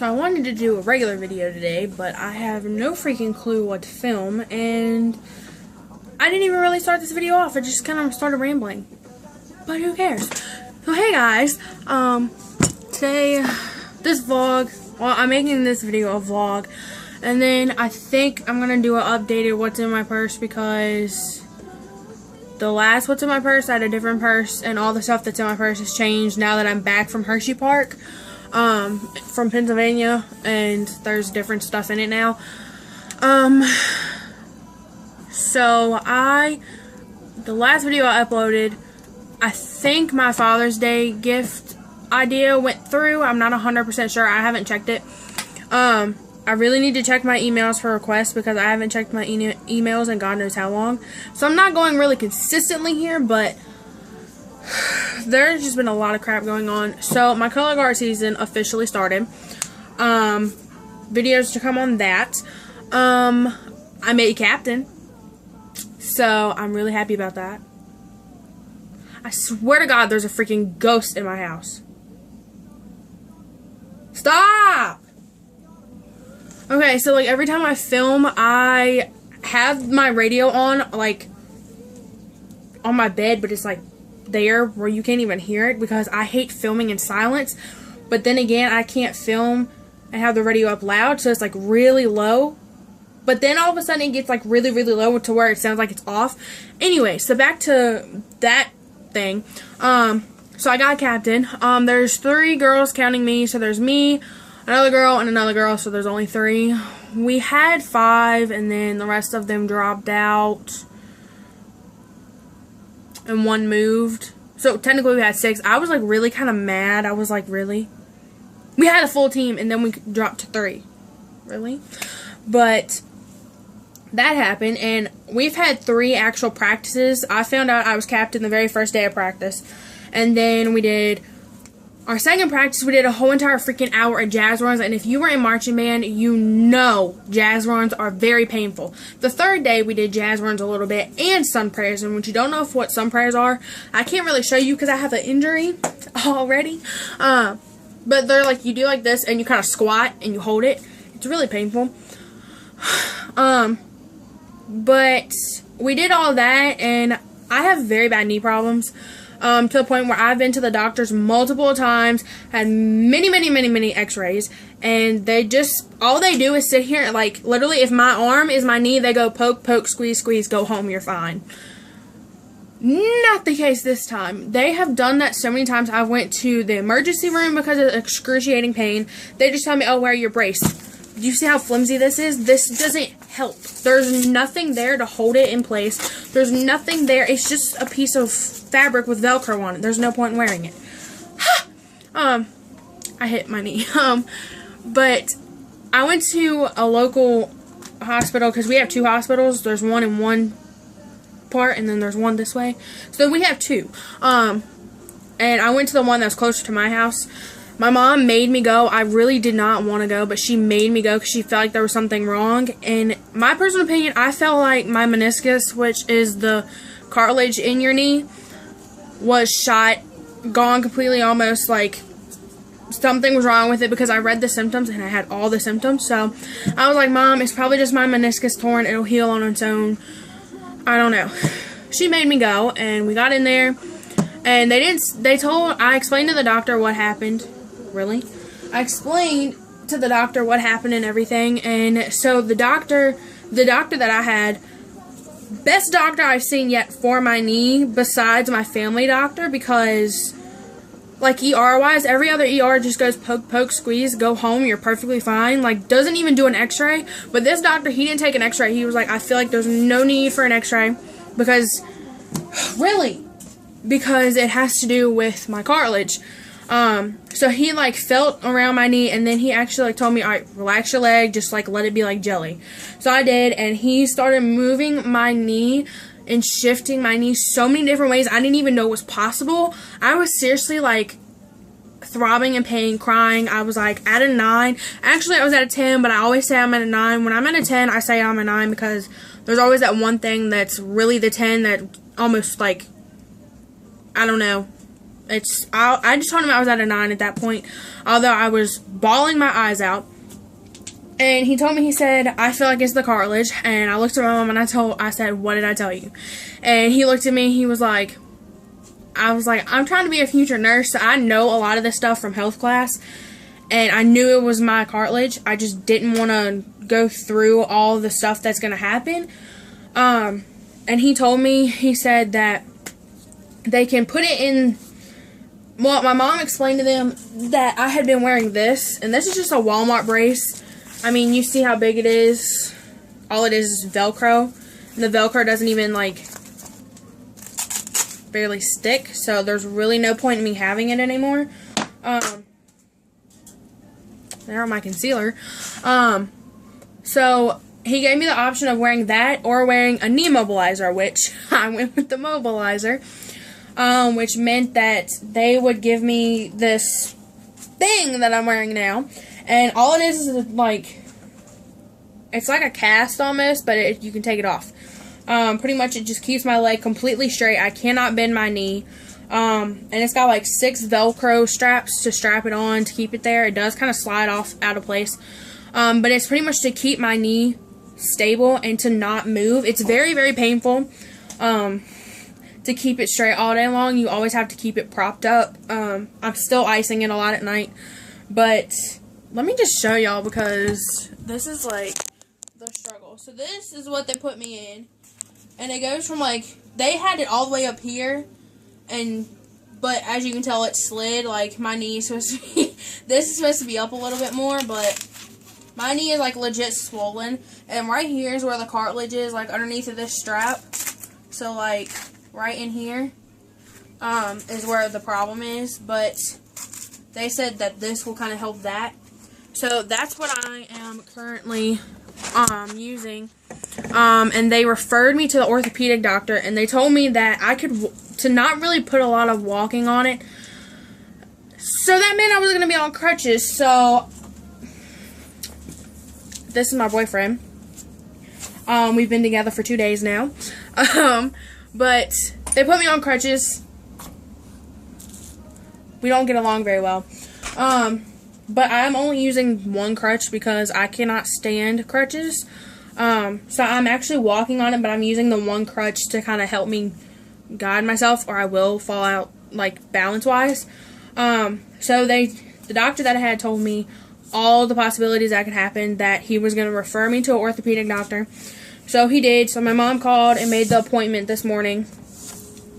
So I wanted to do a regular video today, but I have no freaking clue what to film, and I didn't even really start this video off. I just kind of started rambling. But who cares? So hey guys, today, this vlog, well, I'm making this video a vlog, and then I think I'm gonna do an updated what's in my purse, because the last what's in my purse, I had a different purse, and all the stuff that's in my purse has changed now that I'm back from Hershey Park, from Pennsylvania, and there's different stuff in it now. So the last video I uploaded, I think my Father's Day gift idea went through. I'm not 100% sure. I haven't checked it. I really need to check my emails for requests, because I haven't checked my emails in God knows how long. So I'm not going really consistently here, but there's just been a lot of crap going on. So my color guard season officially started. Videos to come on that. I made captain, so I'm really happy about that. I swear to God, there's a freaking ghost in my house. Stop! Okay, so like every time I film, I have my radio on, like on my bed, but it's like there where you can't even hear it, because I hate filming in silence. But then again, I can't film and have the radio up loud, so it's like really low. But then all of a sudden it gets like really, really low to where it sounds like it's off. Anyway, so back to that thing. So I got captain. There's 3 girls counting me, so there's me, another girl, and another girl, so there's only 3. We had 5, and then the rest of them dropped out, and 1 moved. So technically we had 6. I was like really kind of mad. I was like, really? We had a full team, and then we dropped to 3. Really? But that happened, and we've had 3 actual practices. I found out I was captain the very first day of practice, and then we did our second practice. We did a whole entire freaking hour of jazz runs, and if you were in marching band, you know jazz runs are very painful. The third day, we did jazz runs a little bit, and sun prayers, and when you don't know what sun prayers are, I can't really show you because I have an injury already, but they're like, you do like this, and you kind of squat, and you hold it. It's really painful. But we did all that, and I have very bad knee problems, to the point where I've been to the doctors multiple times, had many x-rays, and they just, all they do is sit here, like, literally, if my arm is my knee, they go poke, poke, squeeze, squeeze, go home, you're fine. Not the case this time. They have done that so many times. I went to the emergency room because of excruciating pain. They just tell me, oh, wear your brace. Do you see how flimsy this is? This doesn't help. There's nothing there to hold it in place. There's nothing there. It's just a piece of fabric with Velcro on it. There's no point in wearing it. I hit my knee. But I went to a local hospital, because we have 2 hospitals. There's one in one part, and then there's one this way. So we have 2. And I went to the one that's closer to my house. My mom made me go. I really did not want to go, but she made me go because she felt like there was something wrong. In my personal opinion, I felt like my meniscus, which is the cartilage in your knee, was shot, gone completely, almost like something was wrong with it, because I read the symptoms and I had all the symptoms. So I was like, Mom, it's probably just my meniscus torn. It'll heal on its own. I don't know. She made me go, and we got in there, and I explained to the doctor what happened. Really? I explained to the doctor what happened and everything, and so the doctor that I had, best doctor I've seen yet for my knee besides my family doctor, because like ER-wise, every other ER just goes poke, poke, squeeze, go home, you're perfectly fine, like doesn't even do an x-ray. But this doctor, he didn't take an x-ray. He was like, I feel like there's no need for an x-ray, because it has to do with my cartilage. So he like felt around my knee, and then he actually like told me, alright, relax your leg, just like let it be like jelly. So I did, and he started moving my knee and shifting my knee so many different ways I didn't even know was possible. I was seriously like throbbing in pain, crying. I was like at a 9. Actually, I was at a 10, but I always say I'm at a 9. When I'm at a 10, I say I'm a 9, because there's always that one thing that's really the 10 that almost like, I don't know, I just told him I was at a 9 at that point, although I was bawling my eyes out. And he told me, he said, I feel like it's the cartilage. And I looked at my mom and I said, what did I tell you? And he looked at me, he was like, I was like, I'm trying to be a future nurse, so I know a lot of this stuff from health class. And I knew it was my cartilage. I just didn't want to go through all the stuff that's going to happen. And he told me, he said that they can put it in. Well, my mom explained to them that I had been wearing this, and this is just a Walmart brace. I mean, you see how big it is. All it is Velcro. And the Velcro doesn't even, like, barely stick. So there's really no point in me having it anymore. There on my concealer. So he gave me the option of wearing that or wearing a knee mobilizer, which I went with the mobilizer. Which meant that they would give me this thing that I'm wearing now. And all it is like, it's like a cast almost, but you can take it off. Pretty much it just keeps my leg completely straight. I cannot bend my knee. And it's got like 6 Velcro straps to strap it on to keep it there. It does kind of slide off out of place. But it's pretty much to keep my knee stable and to not move. It's very, very painful. To keep it straight all day long. You always have to keep it propped up. I'm still icing it a lot at night. But let me just show y'all, because this is like the struggle. So this is what they put me in. And it goes from like, they had it all the way up here. But as you can tell, it slid. Like my knee is supposed to be, this is supposed to be up a little bit more. But my knee is like legit swollen. And right here is where the cartilage is, like underneath of this strap. So like, right in here is where the problem is, but they said that this will kind of help that. So that's what I am currently using. And they referred me to the orthopedic doctor, and they told me that I could to not really put a lot of walking on it. So that meant I was going to be on crutches. So this is my boyfriend. We've been together for 2 days now. But they put me on crutches. We don't get along very well. But I'm only using one crutch because I cannot stand crutches. So I'm actually walking on it, but I'm using the one crutch to kind of help me guide myself, or I will fall out, like, balance-wise. So the doctor that I had told me all the possibilities that could happen, that he was going to refer me to an orthopedic doctor. So he did. So my mom called and made the appointment this morning.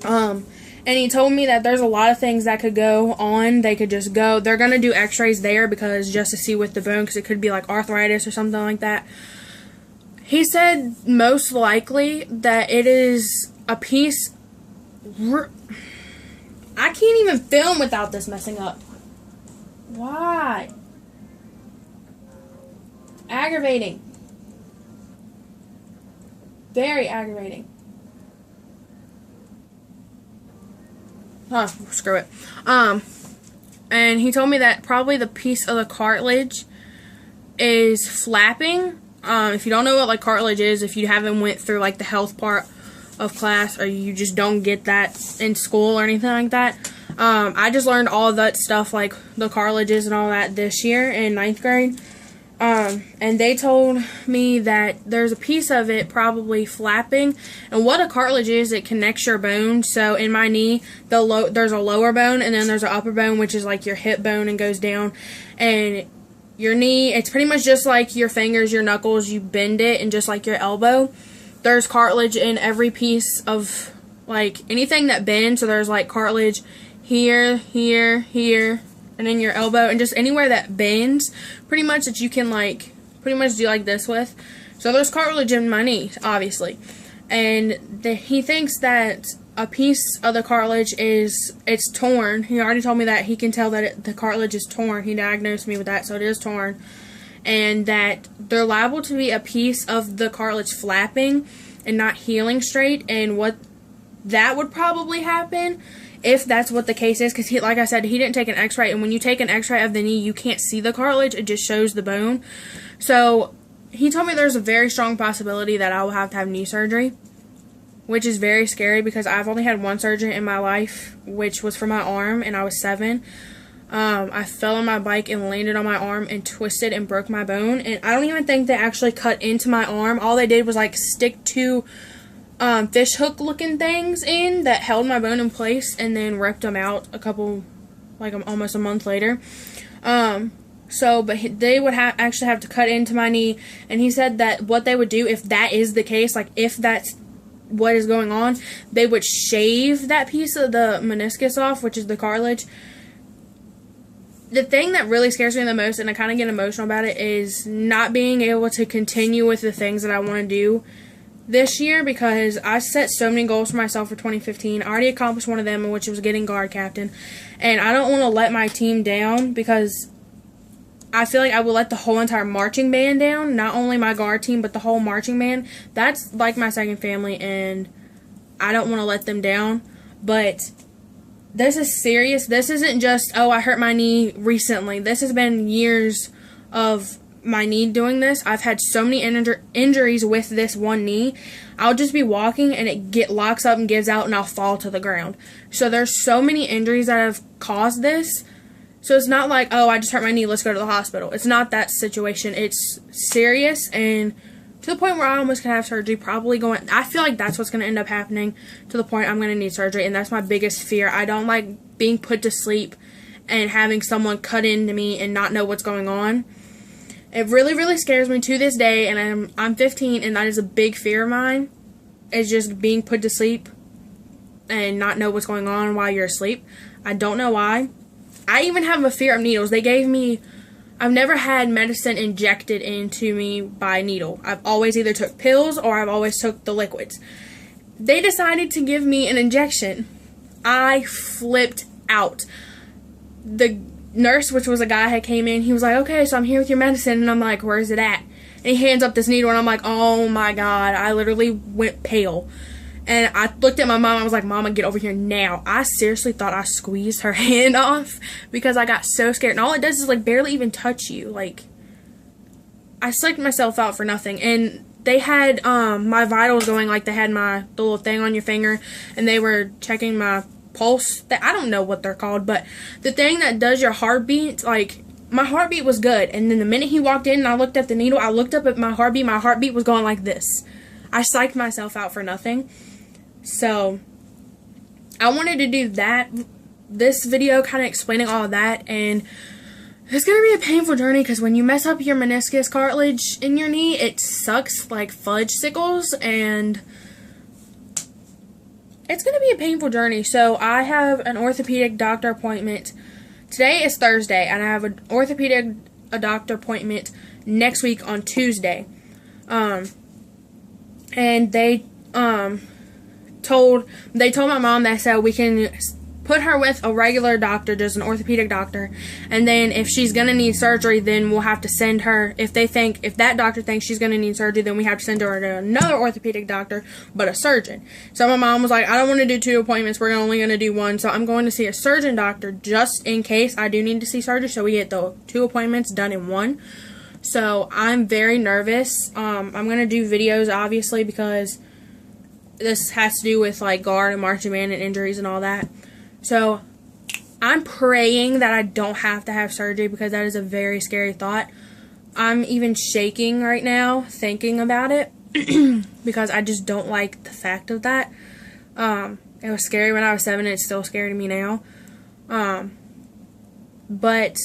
And he told me that there's a lot of things that could go on. They could just go. They're going to do x-rays there because just to see with the bone, because it could be like arthritis or something like that. He said most likely that it is a piece. I can't even film without this messing up. Why? Aggravating. Very aggravating. Oh, screw it. And he told me that probably the piece of the cartilage is flapping. If you don't know what like cartilage is, if you haven't went through like the health part of class, or you just don't get that in school or anything like that, I just learned all of that stuff, like the cartilages and all that, this year in 9th grade. And they told me that there's a piece of it probably flapping. And what a cartilage is, it connects your bones. So in my knee, there's a lower bone, and then there's an upper bone, which is like your hip bone and goes down. And your knee, it's pretty much just like your fingers, your knuckles, you bend it, and just like your elbow, there's cartilage in every piece of, like, anything that bends. So there's like cartilage here, here, here, and in your elbow, and just anywhere that bends, pretty much, that you can like pretty much do like this with. So there's cartilage in my knee, obviously, and he thinks that a piece of the cartilage it's torn. He already told me that he can tell that the cartilage is torn. He diagnosed me with that, so it is torn, and that they're liable to be a piece of the cartilage flapping and not healing straight. And what that would probably happen, if that's what the case is, because he, like I said, he didn't take an x-ray, and when you take an x-ray of the knee, you can't see the cartilage, it just shows the bone. So he told me there's a very strong possibility that I will have to have knee surgery. which is very scary because I've only had one surgery in my life, which was for my arm, and I was 7. I fell on my bike and landed on my arm and twisted and broke my bone, and I don't even think they actually cut into my arm. All they did was like stick 2 fish hook looking things in that held my bone in place, and then ripped them out almost a month later. But they would actually have to cut into my knee, and he said that what they would do if that is the case, like if that's what is going on, they would shave that piece of the meniscus off, which is the cartilage. The thing that really scares me the most, and I kind of get emotional about it, is not being able to continue with the things that I want to do this year, because I set so many goals for myself for 2015. I already accomplished one of them, which was getting guard captain, and I don't want to let my team down, because I feel like I will let the whole entire marching band down, not only my guard team, but the whole marching band. That's like my second family, and I don't want to let them down, but this is serious. This isn't just, oh, I hurt my knee recently. This has been years of my knee doing this. I've had so many injuries with this one knee. I'll just be walking and it locks up and gives out, and I'll fall to the ground. So there's so many injuries that have caused this. So it's not like, oh, I just hurt my knee, let's go to the hospital. It's not that situation. It's serious, and to the point where I almost could have surgery, I feel like that's what's going to end up happening, to the point I'm going to need surgery, and that's my biggest fear. I don't like being put to sleep and having someone cut into me and not know what's going on. It really, really scares me to this day, and I'm 15, and that is a big fear of mine, is just being put to sleep and not know what's going on while you're asleep. I don't know why. I even have a fear of needles. I've never had medicine injected into me by needle. I've always either took pills or I've always took the liquids. They decided to give me an injection. I flipped out. The nurse, which was a guy, had came in. He was like, okay, so I'm here with your medicine. And I'm like, where's it at? And he hands up this needle, and I'm like, oh my God. I literally went pale. And I looked at my mom. I was like, Mama, get over here now. I seriously thought I squeezed her hand off because I got so scared. And all it does is like barely even touch you. Like, I psyched myself out for nothing. And they had my vitals going, like they had the little thing on your finger, and they were checking my pulse. I don't know what they're called, but the thing that does your heartbeat, like, my heartbeat was good. And then the minute he walked in and I looked at the needle, I looked up at my heartbeat was going like this. I psyched myself out for nothing. So I wanted to do this video kind of explaining all of that, and it's going to be a painful journey, because when you mess up your meniscus cartilage in your knee, it sucks like fudge sickles, and it's going to be a painful journey. So I have an orthopedic doctor appointment. Today is Thursday, and I have an orthopedic doctor appointment next week on Tuesday. And they told my mom that said we can put her with a regular doctor, just an orthopedic doctor, and then if she's gonna need surgery, then we'll have to send her, if that doctor thinks she's gonna need surgery, then we have to send her to another orthopedic doctor, but a surgeon. So my mom was like, I don't want to do 2 appointments, we're only gonna do 1, so I'm going to see a surgeon doctor just in case I do need to see surgery, so we get the 2 appointments done in 1. So I'm very nervous. I'm gonna do videos, obviously, because this has to do with like guard and marching band and injuries and all that. So I'm praying that I don't have to have surgery, because that is a very scary thought. I'm even shaking right now thinking about it because I just don't like the fact of that. It was scary when I was 7, and it's still scary to me now. But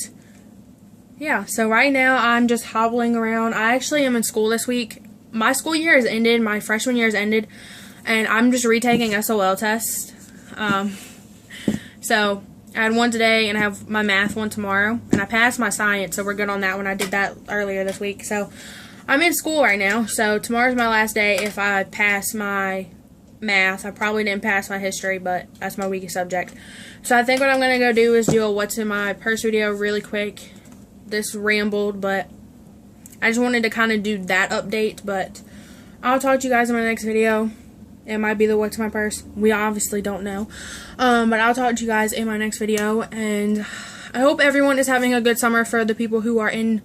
yeah, so right now I'm just hobbling around. I actually am in school this week. My school year has ended. My freshman year has ended. And I'm just retaking SOL tests. So I had one today, and I have my math one tomorrow. And I passed my science, so we're good on that one. I did that earlier this week. So I'm in school right now. So tomorrow's my last day. If I pass my math, I probably didn't pass my history, but that's my weakest subject. So I think what I'm going to go do is do a what's in my purse video really quick. This rambled, but I just wanted to kind of do that update. But I'll talk to you guys in my next video. It might be the what's in my purse. We obviously don't know. But I'll talk to you guys in my next video. And I hope everyone is having a good summer for the people who are in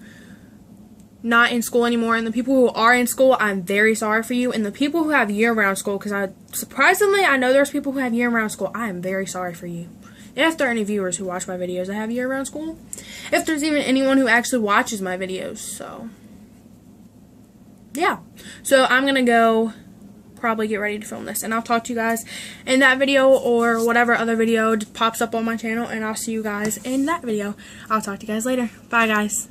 not in school anymore, and the people who are in school, I'm very sorry for you. And the people who have year-round school, because surprisingly, I know there's people who have year-round school, I am very sorry for you. If there are any viewers who watch my videos that have year-round school, if there's even anyone who actually watches my videos, so yeah. So I'm gonna go probably get ready to film this, and I'll talk to you guys in that video or whatever other video pops up on my channel, and I'll see you guys in that video. I'll talk to you guys later. Bye, guys.